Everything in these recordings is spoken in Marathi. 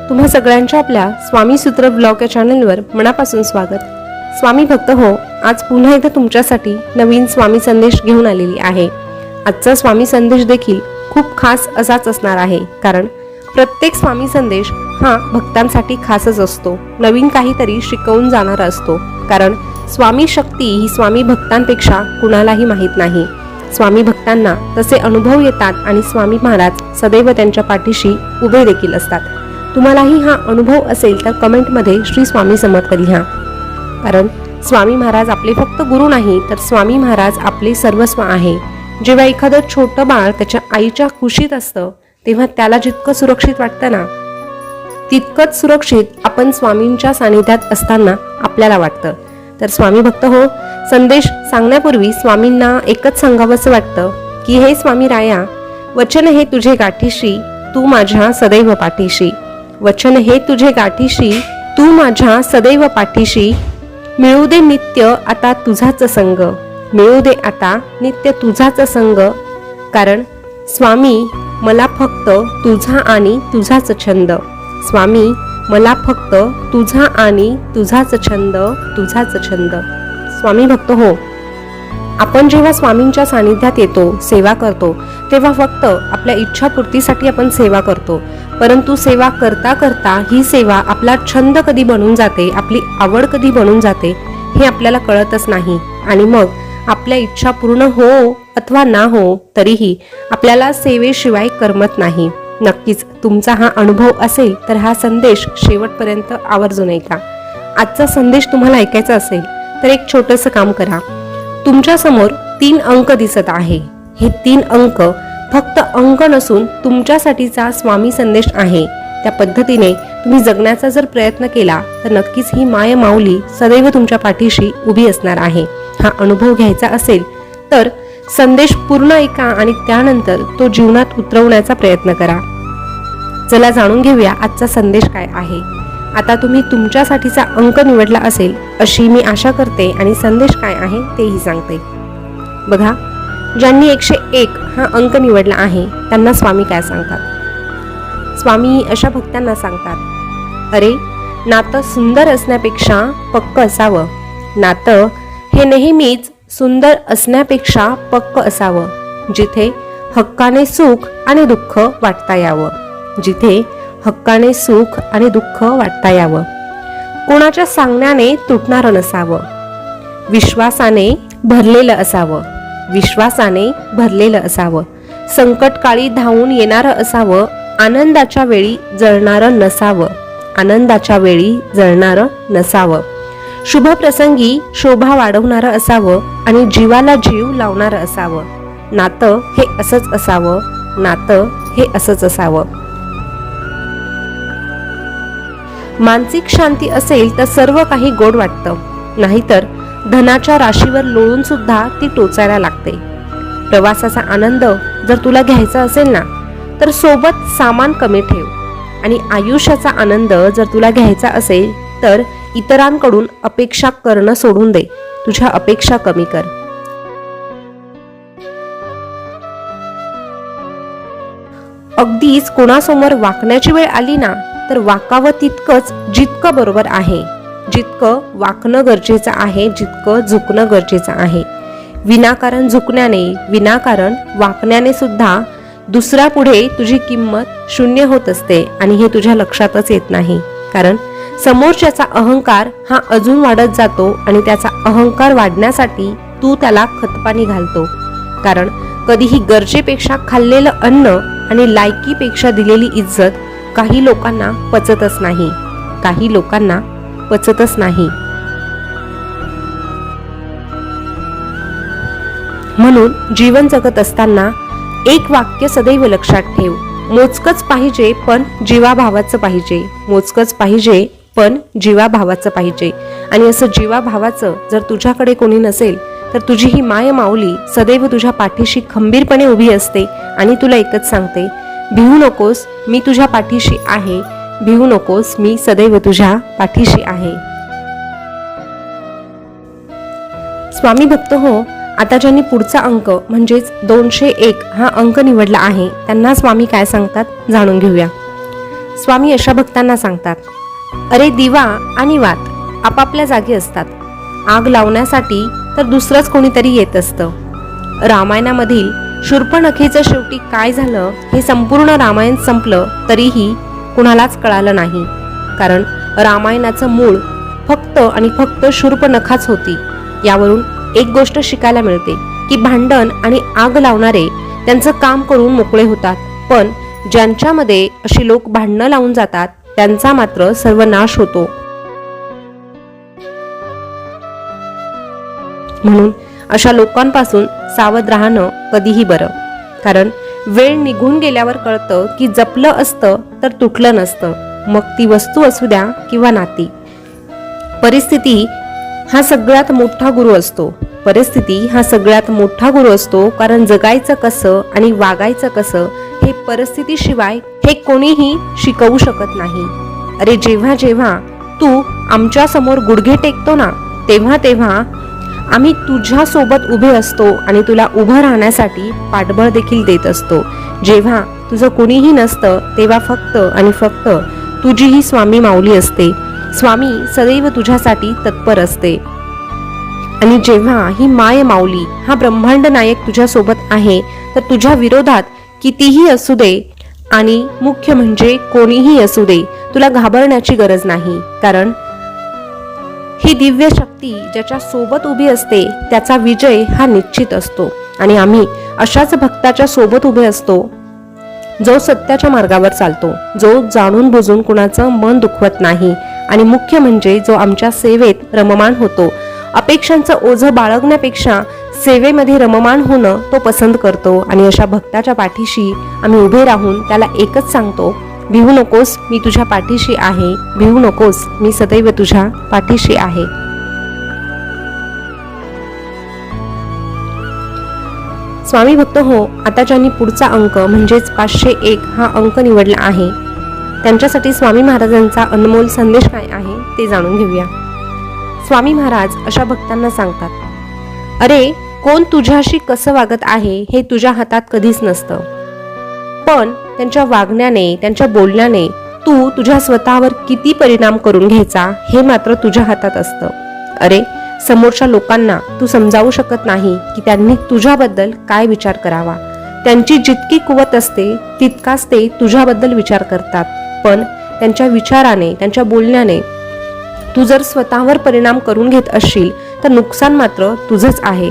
तुम्हा सगळ्यांच्या आपल्या स्वामी सूत्र ब्लॉग या चॅनलवर मनापासून स्वागत। स्वामी भक्त हो, आज पुन्हा एकदा तुमच्यासाठी नवीन स्वामी संदेश घेऊन आलेली आहे। आजचा स्वामी संदेश देखील खूप खास असाच असणार आहे, कारण प्रत्येक स्वामी संदेश हा भक्तांसाठी खासच असतो, नवीन काहीतरी शिकवून जाणारा असतो। कारण स्वामी शक्ती ही स्वामी भक्तांपेक्षा कुणालाही माहीत नाही। स्वामी भक्तांना तसे अनुभव येतात आणि स्वामी महाराज सदैव त्यांच्या पाठीशी उभे देखील असतात। तुम्हालाही हा अनुभव असेल तर कमेंटमध्ये श्री स्वामी समर्थ लिहा, कारण स्वामी महाराज आपले फक्त गुरु नाही तर स्वामी महाराज आपले सर्वस्व आहे। जेव्हा एखादं छोटं बाळ त्याच्या आईच्या कुशीत असतं तेव्हा त्याला जितकं सुरक्षित वाटतं ना, तितकंच सुरक्षित आपण स्वामींच्या सानिध्यात असताना आपल्याला वाटतं। तर स्वामी भक्त हो, संदेश सांगण्यापूर्वी स्वामींना एकच सांगावंसं वाटतं की हे स्वामी राया, वचन हे तुझे गाठीशी, तू माझ्या सदैव पाठीशी। वचन हे तुझे गाठीशी, तू माझ्या सदैव पाठीशी। मिळू दे नित्य आता तुझाच संग, मिळू दे आता नित्य तुझाच संग। कारण स्वामी मला फक्त तुझा आणि तुझाच छंद, स्वामी मला फक्त तुझा आणि तुझाच छंद, तुझाच छंद। स्वामी भक्त हो, आपण जेव्हा स्वामींच्या सानिध्यात येतो, सेवा करतो, तेव्हा फक्त आपल्या इच्छापूर्तीसाठी आपण सेवा करतो, परंतु सेवा करता करता ही सेवा आपला छंद कधी बनून जाते, आपली आवड कधी बनून जाते हे आपल्याला कळतच नाही। आणि मग आपल्या इच्छा पूर्ण हो अथवा ना हो तरीही आपल्याला सेवेशिवाय करमत नाही। नक्कीच तुमचा हा अनुभव असेल तर हा संदेश शेवटपर्यंत आवर्जून ऐका। आजचा संदेश तुम्हाला ऐकायचा असेल तर एक छोटंसं काम करा। तुमच्या समोर 3 अंक दिसत आहे, हे 3 अंक फक्त अंक नसून तुमच्यासाठीचा स्वामी संदेश आहे। त्या पद्धतीने तुम्ही जगण्याचा जर प्रयत्न केला तर नक्कीच ही माय माऊली सदैव तुमच्या पाठीशी उभी असणार आहे। हा अनुभव घ्यायचा असेल तर संदेश पूर्ण ऐका आणि त्यानंतर तो जीवनात उतरवण्याचा प्रयत्न करा। चला जाणून घेऊया आजचा संदेश काय आहे। आता तुम्ही तुमच्यासाठीचा अंक निवडला असेल अशी मी आशा करते आणि संदेश काय आहे तेही सांगते। बघा, ज्यांनी 101 हा अंक निवडला आहे त्यांना स्वामी काय सांगतात। स्वामी अशा भक्तांना सांगतात, अरे नातं सुंदर असण्यापेक्षा पक्क असावं, नातं हे नेहमीच सुंदर असण्यापेक्षा पक्क असावं, जिथे हक्काने सुख आणि दुःख वाटता यावं, जिथे हक्काने सुख आणि दुःख वाटता यावं। कोणाच्या सांगण्याने तुटणारं नसावं, विश्वासाने भरलेलं असावं, विश्वासाने भरलेलं असावं। संकटकाळी धावून येणारं असावं, आनंदाच्या वेळी जळणारं नसावं, आनंदाच्या वेळी जळणारं नसावं। शुभ प्रसंगी शोभा वाढवणारं असावं आणि जीवाला जीव लावणारं असावं। नातं हे असंच असावं, नातं हे असंच असावं। मानसिक शांती असेल तर सर्व काही गोड वाटतं, नाहीतर धनाच्या राशीवर लोळून सुद्धा ती टोचायला लागते। प्रवासाचा आनंद जर तुला घ्यायचा असेल ना तर सोबत सामान कमी ठेव, आणि आयुष्याचा आनंद जर तुला घ्यायचा असेल तर इतरांकडून अपेक्षा करणं सोडून दे, तुझ्या अपेक्षा कमी कर। अगदीच कोणासमोर वाकण्याची वेळ आली ना तर वाकावं तितकंच जितकं बरोबर आहे, जितकं वाकणं गरजेचं आहे, जितकं झुकणं गरजेचं आहे। विनाकारण झुकण्याने, विनाकारण वाकण्याने सुद्धा दुसऱ्यापुढे तुझी किंमत शून्य होत असते आणि हे तुझ्या लक्षातच येत नाही। कारण समोरच्याचा अहंकार हा अजून वाढत जातो आणि त्याचा अहंकार वाढण्यासाठी तू त्याला खतपाणी घालतो। कारण कधीही गरजेपेक्षा खाल्लेलं अन्न आणि लायकीपेक्षा दिलेली इज्जत काही लोकांना पचतच नाही, काही लोकांना पचतच नाही। म्हणून जीवन जगत असताना एक वाक्य सदैव लक्षात ठेव, मोजकच पाहिजे पण जीवाभावाचं पाहिजे, मोजकच पाहिजे पण जीवाभावाचं पाहिजे। आणि असं जीवाभावाचं जर तुझ्याकडे कोणी नसेल तर तुझी ही माय माऊली सदैव तुझ्या पाठीशी खंबीरपणे उभी असते आणि तुला एकच सांगते, भिवू नकोस, मी तुझ्या पाठीशी आहे, भिवू नकोस, मी सदैव तुझ्या पाठीशी आहे। स्वामी भक्त हो, आता ज्यांनी पुढचा अंक म्हणजेच 201 हा अंक निवडला आहे त्यांना स्वामी काय सांगतात जाणून घेऊया। स्वामी अशा भक्तांना सांगतात, अरे दिवा आणि वात आपापल्या जागी असतात, आग लावण्यासाठी तर दुसरंच कोणीतरी येत असतं. रामायणामधील शूर्पणखेचं शेवटी काय झालं हे संपूर्ण रामायण संपलं तरीही कुणालाच कळालं नाही. कारण रामायणाचं मूळ फक्त आणि फक्त शूर्पणखाच होती. यावरून एक गोष्ट शिकायला मिळते की भांडण आणि आग लावणारे त्यांचं काम करून मोकळे होतात, पण ज्यांच्यामध्ये अशी लोक भांडणं लावून जातात त्यांचा मात्र सर्वनाश होतो. म्हणून अशा लोकांपासून सावध राहणं कधीही बरं. कारण वेळ निघून गेल्यावर कळतं की जपलं असतं तर तुटलं नसतं, मग ती वस्तू असू द्या किंवा नाती. परिस्थिती हा सगळ्यात मोठा गुरु असतो. परिस्थिती हा सगळ्यात मोठा गुरु असतो, कारण जगायचं कसं आणि वागायचं कसं हे परिस्थितीशिवाय हे कोणीही शिकवू शकत नाही. अरे जेव्हा जेव्हा तू आमच्या समोर गुडघे टेकतो ना, तेव्हा तेव्हा आम्ही तुझ्या सोबत उभे असतो आणि तुला उभं राहण्यासाठी पाठबळ देखील देत असतो. जेव्हा तुझं कोणीही नसतं तेव्हा फक्त आणि फक्त तुझी ही स्वामी माऊली असते. स्वामी सदैव तुझ्यासाठी तत्पर असते. आणि जेव्हा ही माय माऊली हा ब्रह्मांड नायक तुझ्या सोबत आहे, तर तुझ्या विरोधात कितीही असू दे आणि मुख्य म्हणजे कोणीही असू दे, तुला घाबरण्याची गरज नाही. कारण ही दिव्य शक्ती ज्याच्या सोबत उभी असते त्याचा विजय हा निश्चित असतो. आणि आम्ही अशाच भक्ताच्या सोबत उभे असतो जो सत्याच्या मार्गावर चालतो, जो जाणून बुजून कुणाचं मन दुखवत नाही आणि मुख्य म्हणजे जो आमच्या सेवेत रममाण होतो. अपेक्षांचं ओझं बाळगण्यापेक्षा सेवेमध्ये रममाण होणं तो पसंत करतो. आणि अशा भक्ताच्या पाठीशी आम्ही उभे राहून त्याला एकच सांगतो, भिवू नकोस, मी तुझ्या पाठीशी आहे. भिवू नकोस, मी सदैव तुझ्या पाठीशी आहे. स्वामी भक्त हो, आता ज्यांनी पुढचा अंक म्हणजेच 501 हा अंक निवडला आहे त्यांच्यासाठी स्वामी महाराजांचा अनमोल संदेश काय आहे ते जाणून घेऊया. स्वामी महाराज अशा भक्तांना सांगतात, अरे कोण तुझ्याशी कसं वागत आहे हे तुझ्या हातात कधीच नसतं, पण त्यांच्या वागण्याने त्यांच्या बोलण्याने तू तुझ्या स्वतःवर किती परिणाम करून घ्यायचा हे मात्र तुझ्या हातात असतं. अरे समोरच्या लोकांना तू समजावू शकत नाही की त्यांनी तुझ्याबद्दल काय विचार करावा. त्यांची जितकी कुवत असते तितकाच ते तुझ्याबद्दल विचार करतात, पण त्यांच्या विचाराने त्यांच्या बोलण्याने तू जर स्वतःवर परिणाम करून घेत असशील तर नुकसान मात्र तुझंच आहे.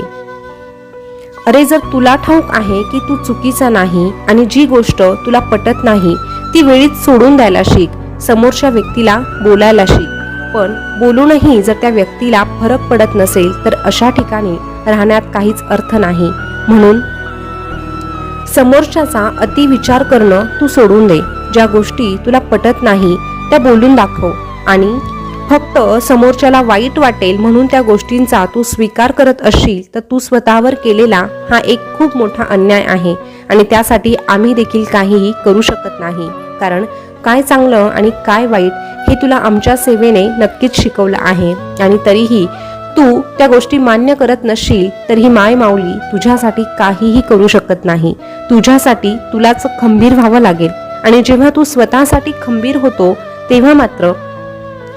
अरे जर तुला ठाऊक आहे की तू चुकीचा नाही आणि जी गोष्ट तुला पटत नाही ती वेळीच सोडून द्यायला शिक. समोरच्या व्यक्तीला बोलायला शिक, पण बोलूनही जर त्या व्यक्तीला फरक पडत नसेल तर अशा ठिकाणी राहण्यात काहीच अर्थ नाही. म्हणून समोरच्याचा अति विचार करणं तू सोडून दे. ज्या गोष्टी तुला पटत नाही त्या बोलून दाखव आणि फक्त समोरच्याला वाईट वाटेल म्हणून त्या गोष्टींचा तू स्वीकार करत असशील तर तू स्वतःवर केलेला हा एक खूप मोठा अन्याय आहे. आणि त्यासाठी आम्ही देखील काहीही करू शकत नाही. कारण काय चांगलं आणि काय वाईट हे तुला आमच्या सेवेने नक्कीच शिकवलं आहे. आणि तरीही तू त्या गोष्टी मान्य करत नसशील तर ही माय माऊली तुझ्यासाठी काहीही करू शकत नाही. तुझ्यासाठी तुलाच खंबीर व्हावं लागेल. आणि जेव्हा तू स्वतःसाठी खंबीर होतो तेव्हा मात्र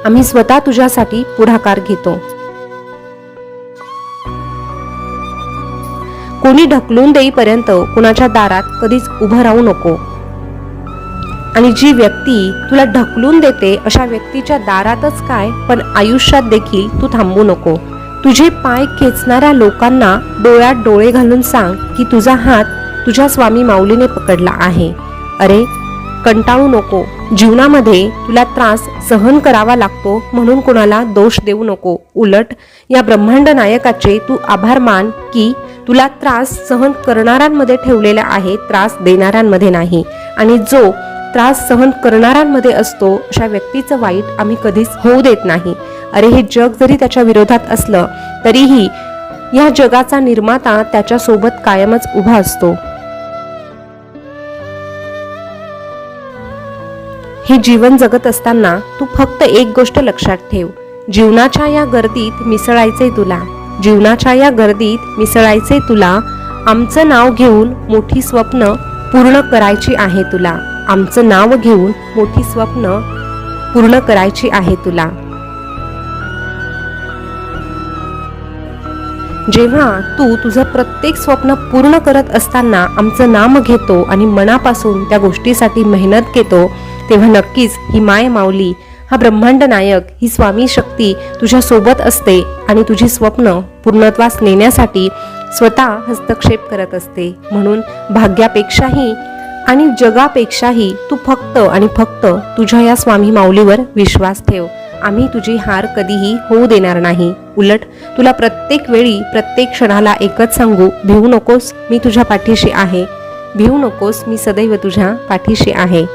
आम्ही स्वतः तुझ्यासाठी पुढाकार घेतो. कोणी ढकलून देईपर्यंत कुणाच्या दारात कधीच उभं राहू नको. आणि जी व्यक्ती तुला ढकलून देते अशा व्यक्तीच्या दारातच काय पण आयुष्यात देखील तू थांबू नको. तुझे पाय खेचणाऱ्या लोकांना डोळ्यात डोळे घालून सांग की तुझा हात तुझ्या स्वामी माऊलीने पकडला आहे. अरे कंटाळू नको. जीवनामध्ये तुला त्रास सहन करावा लागतो म्हणून कुणाला दोष देऊ नको. उलट या ब्रह्मांड नायकाचे तू आभार मान की तुला त्रास सहन करणाऱ्यांमध्ये ठेवलेला आहे, त्रास देणाऱ्यांमध्ये नाही. आणि जो त्रास सहन करणाऱ्यांमध्ये असतो अशा व्यक्तीचं वाईट आम्ही कधीच होऊ देत नाही. अरे हे जग जरी त्याच्या विरोधात असलं तरीही या जगाचा निर्माता त्याच्या सोबत कायमच उभा असतो. हे जीवन जगत असताना तू फक्त एक गोष्ट लक्षात ठेव, जीवनाच्या या गर्दीत मिसळायचे तुला. जीवनाच्या या गर्दीत मिसळायचे तुला. आमचं नाव घेऊन मोठी स्वप्न पूर्ण करायची आहे तुला. आमचं नाव घेऊन मोठी स्वप्न पूर्ण करायची आहे तुला. जेव्हा तू तुझं प्रत्येक स्वप्न पूर्ण करत असताना आमचं नाम घेतो आणि मनापासून त्या गोष्टीसाठी मेहनत घेतो, तेव्हा नक्कीच ही माय माऊली, हा ब्रह्मांड नायक, ही स्वामी शक्ती तुझ्या सोबत असते आणि तुझी स्वप्न पूर्णत्वास नेण्यासाठी स्वतः हस्तक्षेप करत असते. म्हणून भाग्यापेक्षाही आणि जगापेक्षाही तू फक्त आणि फक्त तुझ्या या स्वामी माऊलीवर विश्वास ठेव. आम्ही तुझी हार कधीही होऊ देणार नाही. उलट तुला प्रत्येक वेळी प्रत्येक क्षणाला एकच सांगू, भिवू नकोस, मी तुझ्या पाठीशी आहे. भिवू नकोस, मी सदैव तुझ्या पाठीशी आहे.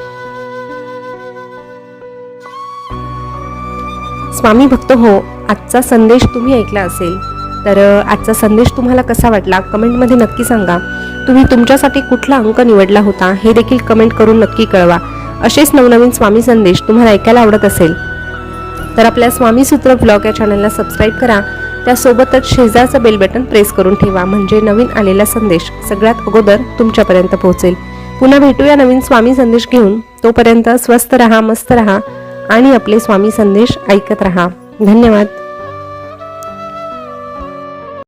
स्वामी भक्त हो, आजचा संदेश तुम्ही ऐकला असेल तर आजचा संदेश तुम्हाला कसा वाटला कमेंटमध्ये नक्की सांगा. तुम्ही तुमच्यासाठी कुठला अंक निवडला होता हे देखील कमेंट करून नक्की कळवा. असेच नवनवीन स्वामी संदेश तुम्हाला ऐकायला आवडत असेल तर आपल्या स्वामी सूत्र ब्लॉग या चॅनलला सबस्क्राईब करा. त्यासोबतच शेजारचं बेल बटन प्रेस करून ठेवा, म्हणजे नवीन आलेला संदेश सगळ्यात अगोदर तुमच्यापर्यंत पोहोचेल. पुन्हा भेटूया नवीन स्वामी संदेश घेऊन. तोपर्यंत स्वस्थ रहा, मस्त रहा आणि आपले स्वामी संदेश ऐकत रहा. धन्यवाद.